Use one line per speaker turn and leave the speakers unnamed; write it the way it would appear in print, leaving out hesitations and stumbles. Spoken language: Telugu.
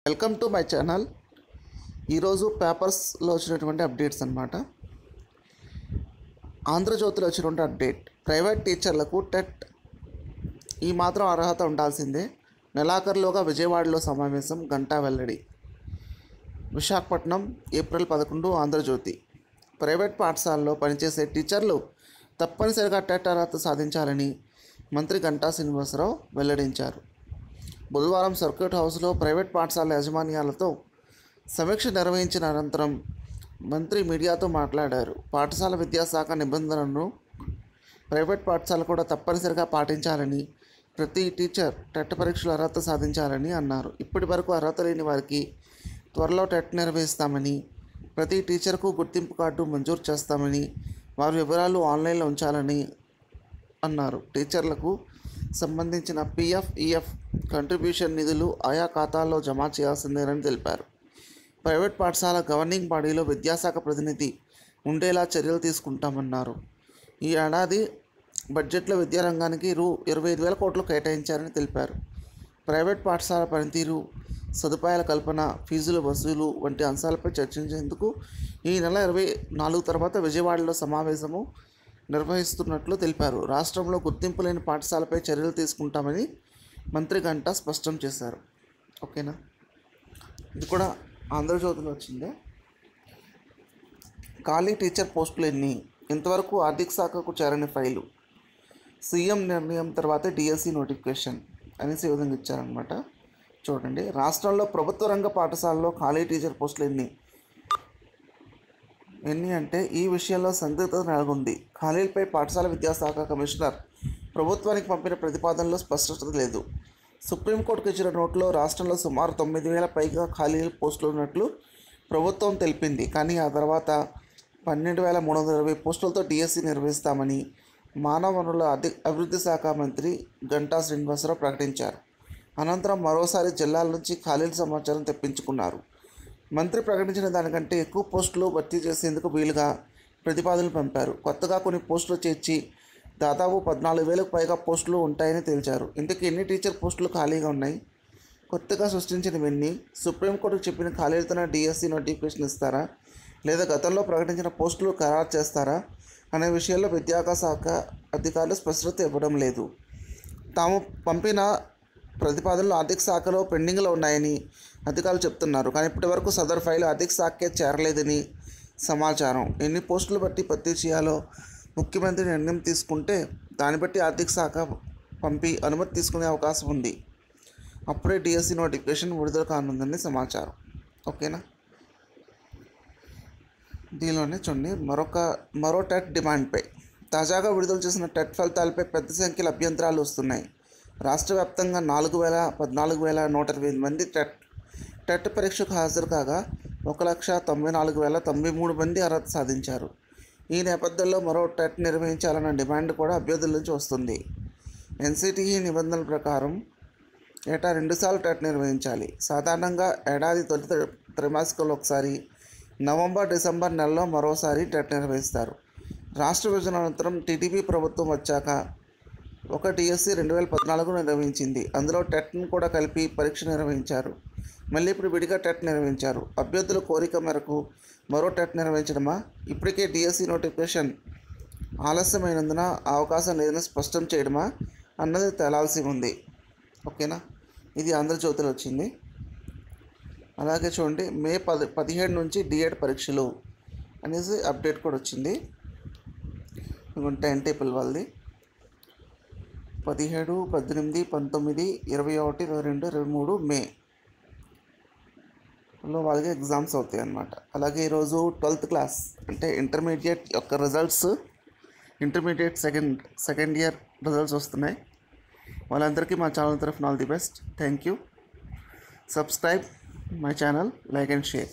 Welcome to my channel. ఈరోజు పేపర్స్లో వచ్చినటువంటి అప్డేట్స్ అన్నమాట. ఆంధ్రజ్యోతిలో వచ్చినటువంటి అప్డేట్, ప్రైవేట్ టీచర్లకు టెట్ ఈ మాత్రం అర్హత ఉండాల్సిందే, నెలాఖరులోగా విజయవాడలో సమావేశం, గంటా వెల్లడి. విశాఖపట్నం ఏప్రిల్ 11 ఆంధ్రజ్యోతి. ప్రైవేట్ పాఠశాలలో పనిచేసే టీచర్లు తప్పనిసరిగా టెట్ అర్హత సాధించాలని మంత్రి గంటా శ్రీనివాసరావు వెల్లడించారు. బుధవారం సర్క్యూట్ హౌస్లో ప్రైవేట్ పాఠశాల యాజమాన్యాలతో సమీక్ష నిర్వహించిన అనంతరం మంత్రి మీడియాతో మాట్లాడారు. పాఠశాల విద్యాశాఖ నిబంధనలను ప్రైవేట్ పాఠశాల కూడా తప్పనిసరిగా పాటించాలని, ప్రతి టీచర్ టెట్ పరీక్షలు అర్హత సాధించాలని అన్నారు. ఇప్పటి వరకు అర్హత లేని వారికి త్వరలో టెట్ నిర్వహిస్తామని, ప్రతి టీచర్కు గుర్తింపు కార్డు మంజూరు చేస్తామని, వారి వివరాలు ఆన్లైన్లో ఉంచాలని అన్నారు. టీచర్లకు సంబంధించిన పీఎఫ్, ఈఎఫ్ కంట్రిబ్యూషన్ నిధులు ఆయా ఖాతాల్లో జమ చేయాల్సిందేనని తెలిపారు. ప్రైవేట్ పాఠశాల గవర్నింగ్ బాడీలో విద్యాశాఖ ప్రతినిధి ఉండేలా చర్యలు తీసుకుంటామన్నారు. ఈ ఏడాది బడ్జెట్లో విద్యారంగానికి రూ. 25,000 కోట్లు కేటాయించారని తెలిపారు. ప్రైవేట్ పాఠశాల పనితీరు, సదుపాయాల కల్పన, ఫీజుల వసూలు వంటి అంశాలపై చర్చించేందుకు ఈ నెల 24 తర్వాత విజయవాడలో సమావేశము నిర్వహిస్తున్నట్లు తెలిపారు. రాష్ట్రంలో గుర్తింపు లేని పాఠశాలపై చర్యలు తీసుకుంటామని మంత్రి గంటా స్పష్టం చేశారు. ఓకేనా, ఇది కూడా ఆంధ్రజ్యోతిలో వచ్చిందే. ఖాళీ టీచర్ పోస్టులు ఎన్ని? ఇంతవరకు ఆర్థిక శాఖకు చేరని ఫైలు, సీఎం నిర్ణయం తర్వాతే డిఎస్సి నోటిఫికేషన్ అనేసి ఈ విధంగా ఇచ్చారనమాట. చూడండి, రాష్ట్రంలో ప్రభుత్వ రంగ పాఠశాలలో ఖాళీ టీచర్ పోస్టులు ఎన్ని అంటే ఈ విషయంలో సందిగ్ధత నెలకొంది. ఖాళీలపై పాఠశాల విద్యాశాఖ కమిషనర్ ప్రభుత్వానికి పంపిన ప్రతిపాదనలో స్పష్టత లేదు. సుప్రీంకోర్టుకు ఇచ్చిన నోట్లో రాష్ట్రంలో సుమారు 9,000 పైగా ఖాళీ పోస్టులు ఉన్నట్లు ప్రభుత్వం తెలిపింది. కానీ ఆ తర్వాత 12,320 పోస్టులతో డిఎస్సి నిర్వహిస్తామని మానవ వనరుల అభివృద్ధి శాఖ మంత్రి గంటా శ్రీనివాసరావు ప్రకటించారు. అనంతరం మరోసారి జిల్లాల నుంచి ఖాళీల సమాచారం తెప్పించుకున్నారు. మంత్రి ప్రకటించిన దానికంటే ఎక్కువ పోస్టులు భర్తీ చేసేందుకు వీలుగా ప్రతిపాదనలు పంపారు. కొత్తగా కొన్ని పోస్టులు చేర్చి దాదాపు 14,000కు పైగా పోస్టులు ఉంటాయని తేల్చారు. ఇంతకీ ఎన్ని టీచర్ పోస్టులు ఖాళీగా ఉన్నాయి? కొత్తగా సృష్టించినవన్నీ? సుప్రీంకోర్టుకు చెప్పిన ఖాళీలతోనే డిఎస్సి నోటిఫికేషన్ ఇస్తారా, లేదా గతంలో ప్రకటించిన పోస్టులు ఖరారు చేస్తారా అనే విషయాల్లో విద్యాశాఖ అధికారులు స్పష్టత ఇవ్వడం లేదు. తాము పంపిన ప్రతిపాదనలు ఆర్థిక శాఖలో పెండింగ్లో ఉన్నాయని అధికారులు చెప్తున్నారు. కానీ ఇప్పటివరకు సదరు ఫైలు ఆర్థిక శాఖకే చేరలేదని సమాచారం. ఎన్ని పోస్టులు బట్టి భర్తీ చేయాలో ముఖ్యమంత్రి నిర్ణయం తీసుకుంటే దాన్ని బట్టి ఆర్థిక శాఖ పంపి అనుమతి తీసుకునే అవకాశం ఉంది. అప్పుడే డిఎస్సి నోటిఫికేషన్ విడుదల కానుందని సమాచారం. ఓకేనా, దీనిలోనే చూడండి, మరో టెట్ డిమాండ్పై. తాజాగా విడుదల చేసిన టెట్ ఫలితాలపై పెద్ద సంఖ్యలో అభ్యంతరాలు వస్తున్నాయి. రాష్ట్ర వ్యాప్తంగా 14,128 మంది టెట్ పరీక్షకు హాజరు కాగా 1,94,093 మంది అర్హత సాధించారు. ఈ నేపథ్యంలో మరో టెట్ నిర్వహించాలన్న డిమాండ్ కూడా అభ్యర్థుల నుంచి వస్తుంది. ఎన్సిటిఈ నిబంధనల ప్రకారం ఏటా 2 సార్లు టెట్ నిర్వహించాలి. సాధారణంగా ఏడాది తొలి త్రైమాసికంలో ఒకసారి, నవంబర్, డిసెంబర్ నెలలో మరోసారి టెట్ నిర్వహిస్తారు. రాష్ట్ర విభజన అనంతరం టీడీపీ ప్రభుత్వం వచ్చాక ఒక డిఎస్సి 2014 నిర్వహించింది. అందులో టెట్ను కూడా కలిపి పరీక్ష నిర్వహించారు. మళ్ళీ ఇప్పుడు విడిగా టెట్ నిర్వహించారు. అభ్యర్థుల కోరిక మేరకు మరో టెట్ నిర్వహించడమా? ఇప్పటికే డిఎస్సి నోటిఫికేషన్ ఆలస్యమైనందున అవకాశం లేదని స్పష్టం చేయడమా అన్నది తేలాల్సి ఉంది. ఓకేనా, ఇది ఆంధ్రజ్యోతిలో వచ్చింది. అలాగే చూడండి, మే 17 నుంచి డిఎడ్ పరీక్షలు అనేసి అప్డేట్ కూడా వచ్చింది. టైం టేబుల్ వాళ్ళది 17, 18, 19, 21, 22, 23 మేలో వాళ్ళకి ఎగ్జామ్స్ అవుతాయి అన్నమాట. అలాగే ఈరోజు 12th క్లాస్ అంటే ఇంటర్మీడియట్ యొక్క results, intermediate second year results వస్తున్నాయి. వాళ్ళందరికీ మా ఛానల్ తరఫున all the best. Thank you. Subscribe my channel, like and share.